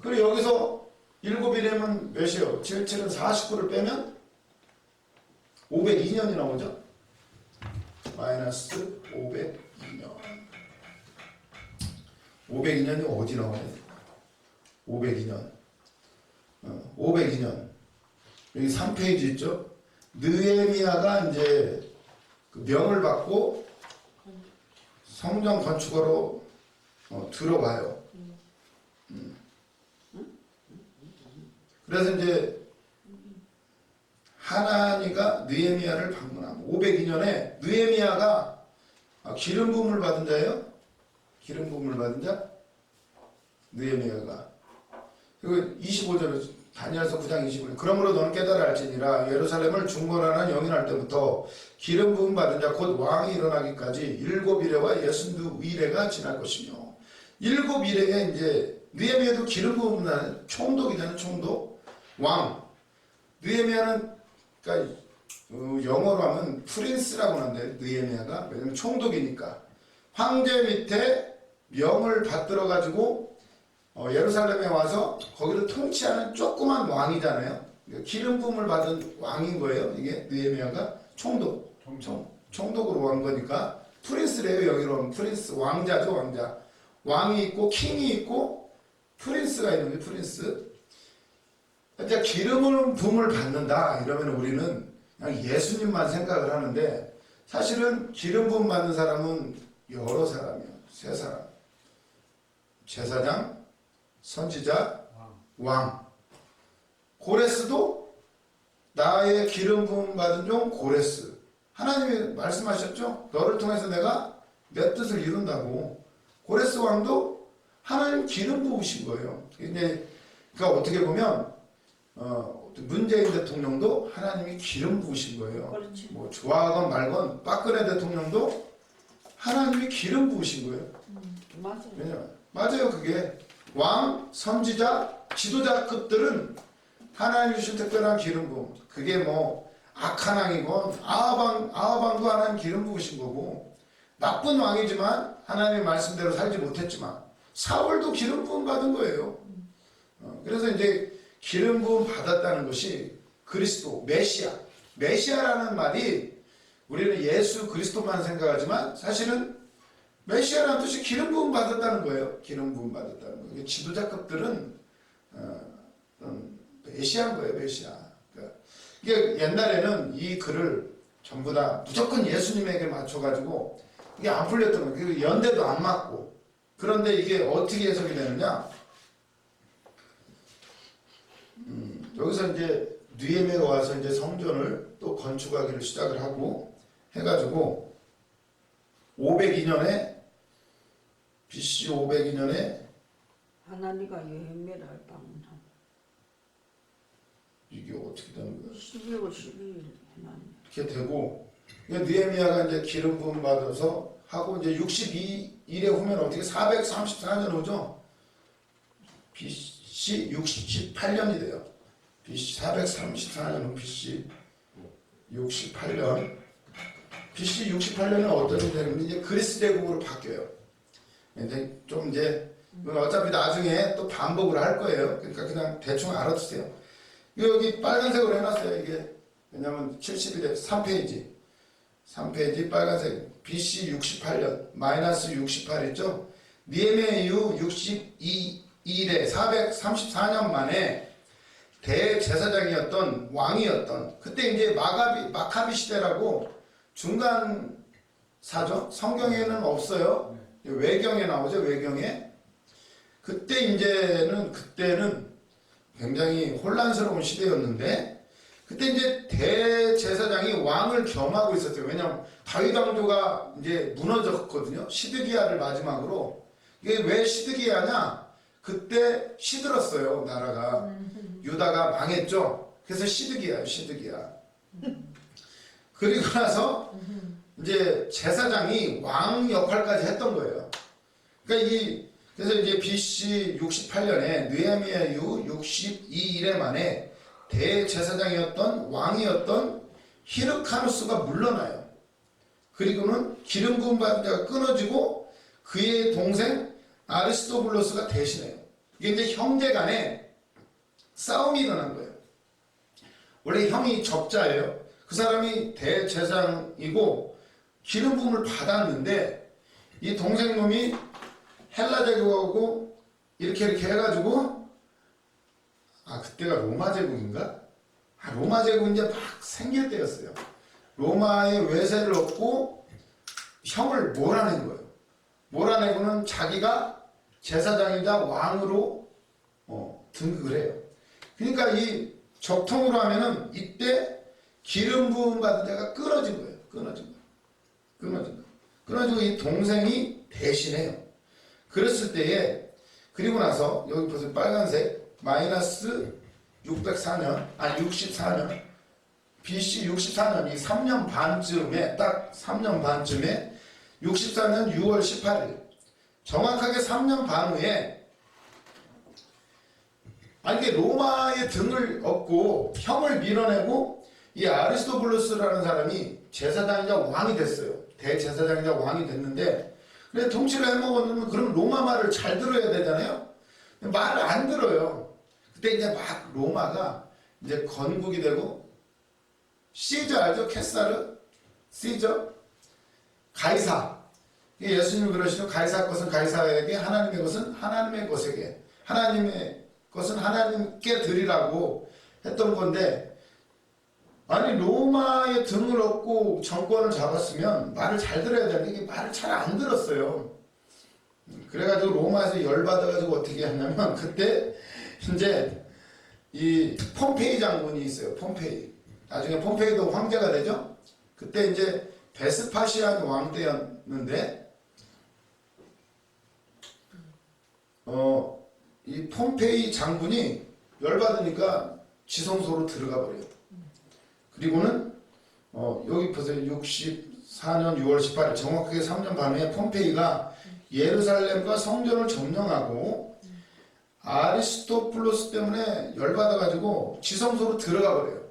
그리고 여기서 7일이면 몇이요? 77은 49를 빼면 502년이 나오죠. 마이너스 502년 502년이 어디 나와요? 502년 502년 여기 3페이지 있죠? 느헤미야가 이제 그 명을 받고 성전 건축으로 들어와요. 그래서 이제 하나니가 느헤미야를 방문하고 502년에 느헤미야가 기름 부음을 받은 자예요. 기름 부음을 받은 자 느헤미야가 그리고 25절에 다니엘서 9장 25절 그러므로 너는 깨달아 알지니라 예루살렘을 중건하는 영이 날 때부터 기름 부음 받은 자 곧 왕이 일어나기까지 7일에와 62일에가 지날 것이며 7일에 이제 느헤미야도 기름 부음 나는 총독이잖아요. 총독 왕 느헤미야는 그러니까 영어로 하면 프린스라고 하는데 느헤미야가 왜냐면 총독이니까 황제 밑에 명을 받들어 가지고 예루살렘에 와서 거기를 통치하는 조그만 왕이잖아요. 기름 부음을 받은 왕인 거예요. 이게 느헤미야가 총독으로 온 거니까 프린스래요. 여기로 하면 프린스 왕자죠. 왕자 왕이 있고 킹이 있고 프린스가 있는 게 프린스. 이제 기름을 부음을 받는다 이러면 우리는 그냥 예수님만 생각을 하는데 사실은 기름 부음 받는 사람은 여러 사람이에요. 세 사람. 제사장, 선지자, 왕. 고레스도 나의 기름 부음 받은 종 고레스. 하나님이 말씀하셨죠? 너를 통해서 내가 내 뜻을 이룬다고. 고레스 왕도 하나님 기름 부으신 거예요. 근데 그러니까 어떻게 보면 문재인 대통령도 하나님이 기름 부으신 거예요. 그렇지. 뭐 좋아하건 말건 박근혜 대통령도 하나님이 기름 부으신 거예요. 맞아요. 왜냐면 맞아요. 그게 왕, 선지자, 지도자급들은 하나님이 주신 특별한 기름 부음. 그게 뭐 악한 왕이건 아하방도 하나님 기름 부으신 거고 나쁜 왕이지만 하나님의 말씀대로 살지 못했지만 사울도 기름 부음 받은 거예요. 그래서 이제 기름 부음 받았다는 것이 그리스도, 메시아라는 말이 우리는 예수 그리스도만 생각하지만 사실은 메시아라는 뜻이 기름 부음 받았다는 거예요. 기름 부음 받았다는 거예요. 지도자급들은 메시아인 거예요. 메시아. 그러니까 이게 옛날에는 이 글을 전부 다 무조건 예수님에게 맞춰가지고 이게 안 풀렸던 거예요. 그리고 연대도 안 맞고. 그런데 이게 어떻게 해석이 되느냐? 여기서 이제 느헤미야가 와서 이제 성전을 또 건축하기를 시작을 하고 해가지고 502년에 BC 502년에 하나님과 여행매를 방문함. 이게 어떻게 되는 거야? 12월 12일 하나님. 이렇게 되고 느헤미야가 이제 기름 부음 받아서 하고 이제 62일에 후면 어떻게 434년 오죠? BC 68년이 돼요. BC 434년은 BC 68년. BC 68년은 어떤 일이 되는데 이제 그리스 대국으로 바뀌어요. 근데 좀 이제 이건 어차피 나중에 또 반복을 할 거예요. 그러니까 그냥 대충 알아두세요. 여기 빨간색으로 해놨어요. 이게 왜냐면 71에 3페이지 빨간색 BC 68년 마이너스 68 있죠. 니에미야 이후 62일에 434년 만에 대제사장이었던 왕이었던 그때 이제 마카비 시대라고 중간 사죠. 성경에는 없어요. 외경에 나오죠. 외경에. 그때는 굉장히 혼란스러운 시대였는데 그때 이제 대제사장이 왕을 겸하고 있었어요. 왜냐하면 다윗 왕조가 이제 무너졌거든요. 시드기야를 마지막으로. 이게 왜 시드기야냐? 그때 시들었어요. 나라가. 유다가 망했죠. 그래서 시드기야예요. 시드기야. 그리고 나서 이제 제사장이 왕 역할까지 했던 거예요. 그러니까 그래서 이제 BC 68년에 느헤미야 이후 62일에 만에 대제사장이었던 왕이었던 히르카누스가 물러나요. 그리고는 기름 부음 받은 자가 끊어지고 그의 동생 아리스토블로스가 대신해요. 이게 이제 형제 간에 싸움이 일어난 거예요. 원래 형이 적자예요. 그 사람이 대제사장이고 기름 부음을 받았는데 이 동생 놈이 헬라 제국하고 이렇게 해가지고 그때가 로마 제국인가? 로마 제국 이제 막 생길 때였어요. 로마의 외세를 얻고 형을 몰아낸 거예요. 몰아내고는 자기가 제사장이자 왕으로 등극을 해요. 그러니까 이 적통으로 하면은 이때 기름 부음 받은 자가 끊어진 거예요. 끊어지고 이 동생이 대신해요. 그랬을 때에 그리고 나서 여기 보세요. 빨간색 마이너스 64년 BC 64년 이 3년 반쯤에 딱 3년 반쯤에 64년 6월 18일 정확하게 3년 반 후에 이게 로마의 등을 얻고 형을 밀어내고 이 아리스토블루스라는 사람이 제사장이자 왕이 됐어요. 대제사장이자 왕이 됐는데 그래 통치를 해먹었는데 그럼 로마 말을 잘 들어야 되잖아요. 말을 안 들어요. 그때 이제 막 로마가 이제 건국이 되고 시저 알죠? 케사르? 시저? 가이사. 예수님이 그러시죠. 가이사 것은 가이사에게 하나님의 것은 하나님의 것에게 하나님의 것은 하나님께 드리라고 했던 건데 아니 로마의 등을 얻고 정권을 잡았으면 말을 잘 들어야 되는데 이게 말을 잘 안 들었어요. 그래가지고 로마에서 열받아가지고 어떻게 했냐면 그때 이제 이 폼페이 장군이 있어요. 폼페이. 나중에 폼페이도 황제가 되죠. 그때 이제 베스파시안 왕 때였는데 이 폼페이 장군이 열받으니까 지성소로 들어가 버려요. 그리고는 여기 보세요. 64년 6월 18일 정확하게 3년 반 후에 폼페이가 예루살렘과 성전을 점령하고 아리스토플로스 때문에 열받아가지고 지성소로 들어가 버려요.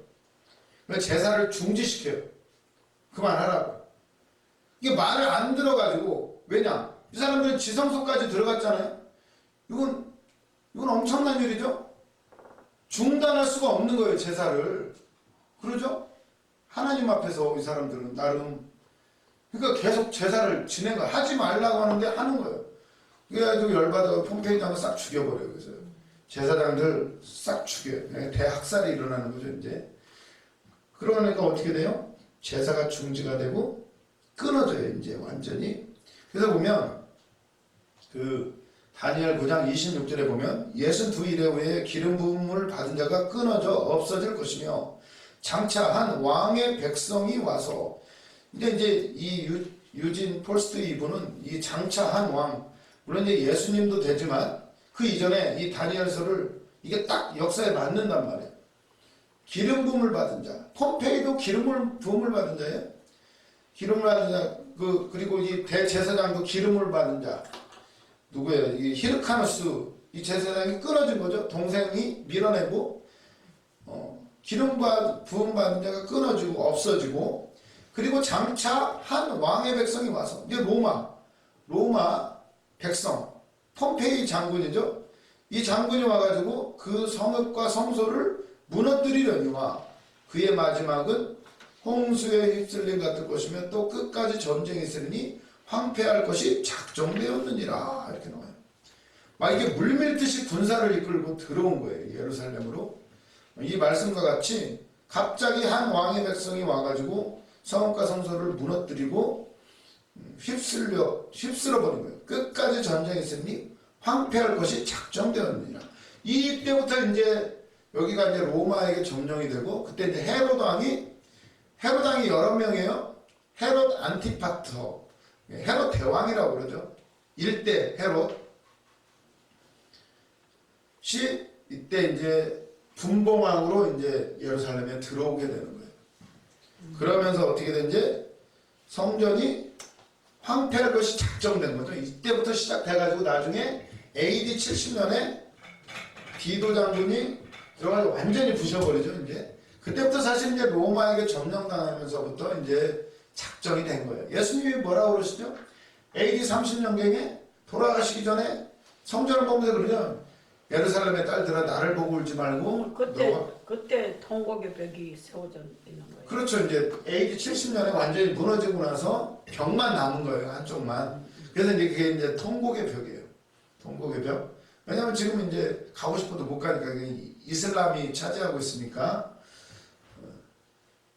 그래서 제사를 중지시켜요. 그만하라고. 이게 말을 안 들어가지고 왜냐? 이 사람들은 지성소까지 들어갔잖아요. 이건 엄청난 일이죠. 중단할 수가 없는 거예요. 제사를. 그러죠? 하나님 앞에서 이 사람들은 나름 그러니까 계속 제사를 하지 말라고 하는데 하는 거예요. 그래가지고 열받아서 폼페이 장을 싹 죽여버려요. 그래서 제사장들 싹 죽여요. 대학살이 일어나는 거죠. 이제 그러니까 어떻게 돼요? 제사가 중지가 되고 끊어져요. 이제 완전히. 그래서 보면 다니엘 9장 26절에 보면 62일에 후에 기름 부음을 받은 자가 끊어져 없어질 것이며 장차 한 왕의 백성이 와서 이제 이 유진 폴스트 이분은 이 장차 한 왕 물론 이제 예수님도 되지만 그 이전에 이 다니엘서를 이게 딱 역사에 맞는단 말이에요. 기름 부음을 받은 자. 폼페이도 기름 부음을 받은 자예요. 기름을 받은 자. 그리고 이 대제사장도 기름을 받은 자. 누구예요? 이 히르카누스. 이 제사장이 끊어진 거죠. 동생이 밀어내고 기름 부음 받은 자가 끊어지고 없어지고, 그리고 장차 한 왕의 백성이 와서, 이제 로마 백성, 폼페이 장군이죠. 이 장군이 와가지고 그 성읍과 성소를 무너뜨리려니와 그의 마지막은 홍수에 휩쓸림 같을 것이며 또 끝까지 전쟁이 있으니 황폐할 것이 작정되었느니라. 이렇게 나와요. 막 이게 물밀듯이 군사를 이끌고 들어온 거예요, 예루살렘으로. 이 말씀과 같이 갑자기 한 왕의 백성이 와가지고 성읍과 성소를 무너뜨리고 휩쓸어버린 거예요. 끝까지 전쟁이 있으니 황폐할 것이 작정되었느니라. 이때부터 이제 여기가 이제 로마에게 점령이 되고, 그때 이제 헤롯 왕이 여러 명이에요. 헤롯 안티파터, 헤롯 대왕이라고 그러죠. 일대 헤롯이 이때 이제 분봉왕으로 이제 예루살렘에 들어오게 되는 거예요. 그러면서 어떻게 된지 성전이 황폐할 것이 작정된 거죠. 이때부터 시작돼가지고 나중에 AD 70년에 디도 장군이 들어가서 완전히 부셔버리죠. 이제 그때부터 사실 이제 로마에게 점령당하면서부터 이제 작정이 된 거예요. 예수님이 뭐라고 그러시죠? AD 30년경에 돌아가시기 전에 성전을 보면서 그러죠. 예루살렘의 딸들아 나를 보고 울지 말고 그때 통곡의 벽이 세워져 있는 거예요. 그렇죠. 이제 AD 70년에 완전히 무너지고 나서 벽만 남은 거예요. 한쪽만. 그래서 이제 그게 이제 통곡의 벽이에요. 통곡의 벽. 왜냐면 지금 이제 가고 싶어도 못 가니까 이슬람이 차지하고 있으니까.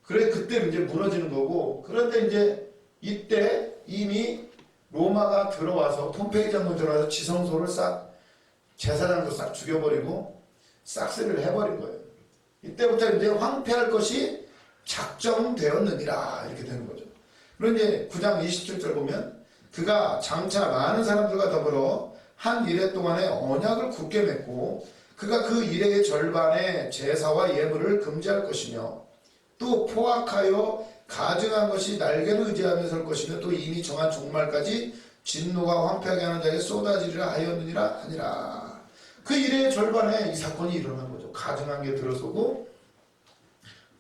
그래 그때 이제 무너지는 거고. 그런데 이제 이때 이미 로마가 들어와서 폼페이 장군 들어와서 지성소를 싹 제사장도 싹 죽여버리고 싹쓸이를 해버린 거예요. 이때부터 이제 황폐할 것이 작정되었느니라 이렇게 되는 거죠. 그리고 이제 9장 27절 보면 그가 장차 많은 사람들과 더불어 한 이래 동안에 언약을 굳게 맺고 그가 그 이래의 절반의 제사와 예물을 금지할 것이며 또 포악하여 가증한 것이 날개를 의지하며 설 것이며 또 이미 정한 종말까지 진노가 황폐하게 하는 자에게 쏟아지리라 하였느니라 하니라. 그 이래의 절반에 이 사건이 일어난 거죠. 가증한 게 들어서고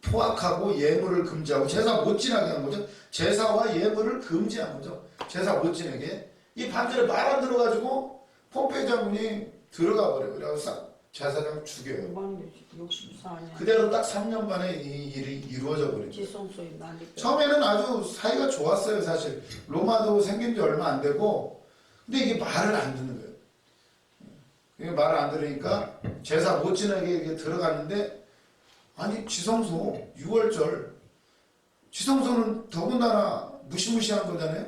포악하고 예물을 금지하고 제사 못 지나게 한 거죠. 제사와 예물을 금지한 거죠. 제사 못 지내게. 이 반대로 말 안 들어가지고 폼페이 장군이 들어가 버려요. 그래서 제사장 죽여요. 64년 그대로 딱 3년 만에 이 일이 이루어져 버린 거예요. 지성소에 난리. 처음에는 아주 사이가 좋았어요. 사실 로마도 생긴 지 얼마 안 되고, 근데 이게 말을 안 듣는 거예요. 이게 말을 안 들으니까 제사 못 지내게 이게 들어갔는데, 아니 지성소 6월절 지성소는 더군다나 무시무시한 거잖아요.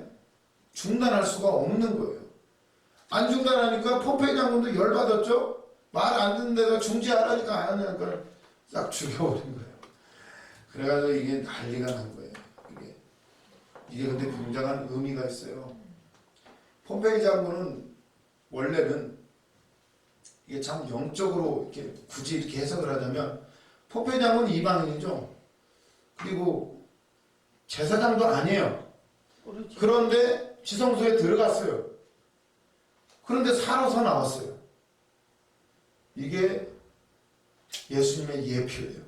중단할 수가 없는 거예요. 안 중단하니까 폼페이 장군도 열받았죠. 말 안 듣는 데다 중지하라니까 안 하니까 싹 죽여버린 거예요. 그래가지고 이게 난리가 난 거예요. 이게 근데 굉장한 의미가 있어요. 폼페이 장군은 원래는 이게 참 영적으로 이렇게 굳이 이렇게 해석을 하자면 폼페이 장군은 이방인이죠. 그리고 제사장도 아니에요. 그렇지. 그런데 지성소에 들어갔어요. 그런데 살아서 나왔어요. 이게 예수님의 예표예요.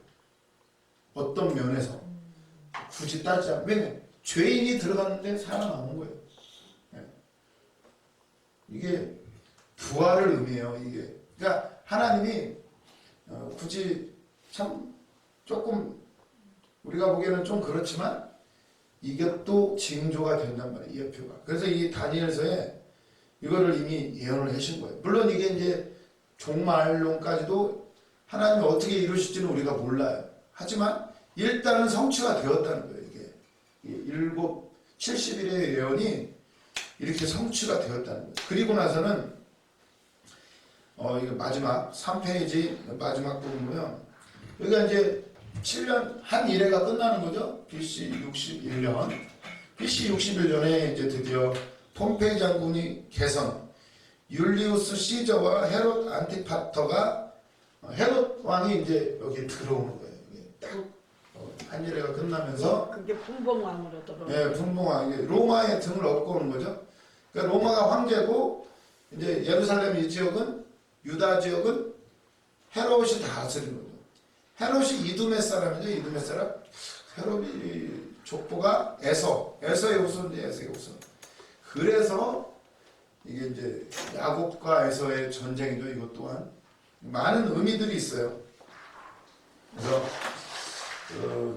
어떤 면에서 굳이 따지자. 왜냐? 죄인이 들어갔는데 살아나온 거예요. 이게 부활을 의미해요. 이게 그러니까 하나님이 굳이 참 조금 우리가 보기에는 좀 그렇지만 이것도 징조가 된단 말이에요. 예표가. 그래서 이 다니엘서에 이거를 이미 예언을 하신 거예요. 물론 이게 이제 종말론까지도 하나님이 어떻게 이루실지는 우리가 몰라요. 하지만 일단은 성취가 되었다는 거예요. 이게 70일의 예언이 이렇게 성취가 되었다는 거예요. 그리고 나서는 이거 마지막 3페이지 마지막 부분 보면 여기가 이제 7년 한 이래가 끝나는 거죠. BC 61년. BC 61년에 이제 드디어 폼페이 장군이 개선. 율리우스 시저와 헤롯 안티파터가 헤롯 왕이 이제 여기 들어오는 거예요. 이게 딱 한일회가 끝나면서 그게 분봉왕으로 들어. 예, 분봉왕이 로마의 등을 업고 오는 거죠. 그러니까 로마가 황제고 이제 예루살렘 이 지역은 유다 지역은 헤롯이 다 다스리는 거죠. 헤롯이 이두메 사람이죠. 이두메 사람. 헤롯이 족보가 에서의 후손이에요. 에서의 후손. 그래서 이게 이제 야곱과 에서의 전쟁이죠. 이것 또한 많은 의미들이 있어요. 그래서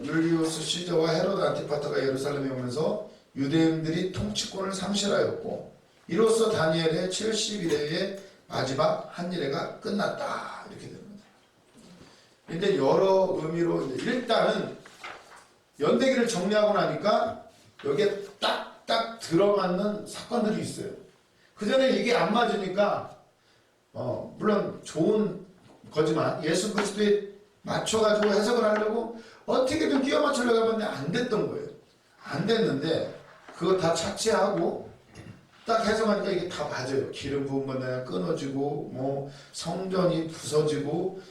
율리우스 시저와 헤롯 안티파터가 예루살렘에 오면서 유대인들이 통치권을 상실하였고 이로써 다니엘의 70일의 마지막 한일회가 끝났다 이렇게 됩니다. 근데 여러 의미로 이제 일단은 연대기를 정리하고 나니까 여기에 딱딱 들어맞는 사건들이 있어요. 그 전에 이게 안 맞으니까 물론 좋은 거지만 예수 그리스도에 맞춰가지고 해석을 하려고 어떻게든 끼워 맞추려고 해봤는데 안 됐던 거예요. 안 됐는데 그거 다 착취하고 딱 해석하니까 이게 다 맞아요. 기름 부은 건 내가 끊어지고 뭐 성전이 부서지고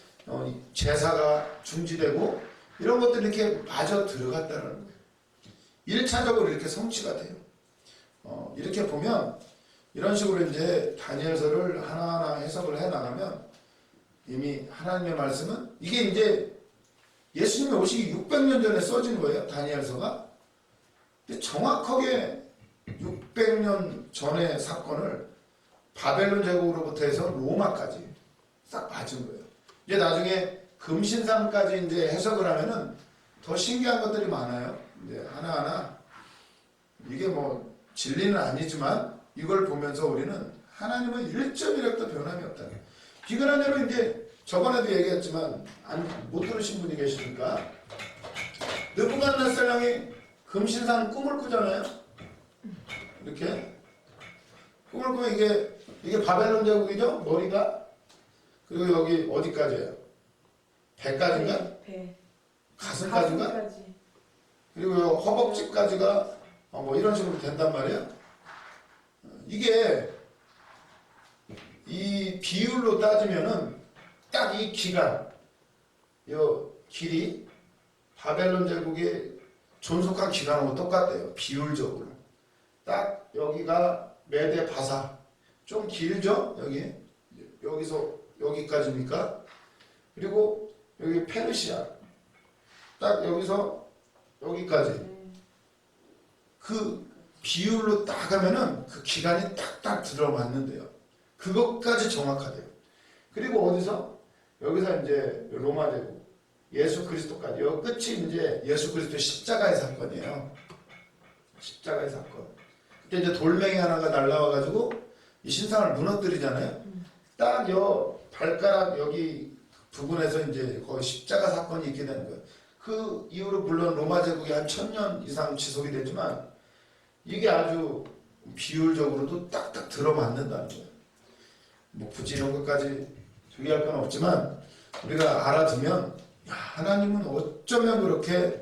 제사가 중지되고 이런 것들이 이렇게 맞아 들어갔다는 거예요. 1차적으로 이렇게 성취가 돼요. 이렇게 보면 이런 식으로 이제 다니엘서를 하나하나 해석을 해 나가면 이미 하나님의 말씀은 이게 이제 예수님이 오시기 600년 전에 써진 거예요. 다니엘서가. 근데 정확하게 600년 전의 사건을 바벨론 제국으로부터 해서 로마까지 싹 맞은 거예요. 이제 나중에 금신상까지 이제 해석을 하면은 더 신기한 것들이 많아요. 이제 하나하나 이게 뭐 진리는 아니지만 이걸 보면서 우리는 하나님은 1.1획도 변함이 없다. 비근한 대로 이제 저번에도 얘기했지만 못 들으신 분이 계시니까 느부갓네살 왕이 금신상 꿈을 꾸잖아요. 이렇게 꿈을 꾸면 이게 바벨론 제국이죠. 머리가 그리고 여기 어디까지예요? 배까지인가? 배. 가슴까지인가? 가슴까지. 그리고 요 허벅지까지가 뭐 이런 식으로 된단 말이에요. 이게 이 비율로 따지면은 딱 이 기간, 요 길이 바벨론 제국의 존속한 기간하고 똑같대요. 비율적으로. 딱 여기가 메데 바사. 좀 길죠? 여기서 여기까지니까. 그리고 여기 페르시아. 딱 여기서 여기까지. 그 비율로 딱 하면은 그 기간이 딱딱 들어맞는데요. 그것까지 정확하대요. 그리고 어디서? 여기서 이제 로마 제국, 예수 그리스도까지. 여 끝이 이제 예수 그리스도 십자가의 사건이에요. 십자가의 사건. 그때 이제 돌멩이 하나가 날라와가지고 이 신상을 무너뜨리잖아요. 딱 여 발가락 여기 부분에서 이제 거의 십자가 사건이 있게 되는 거예요. 그 이후로 물론 로마 제국이 한 1000년 이상 지속이 되지만 이게 아주 비율적으로도 딱딱 들어맞는다는 거예요. 뭐 굳이 이런 것까지 주의할 건 없지만 우리가 알아두면 하나님은 어쩌면 그렇게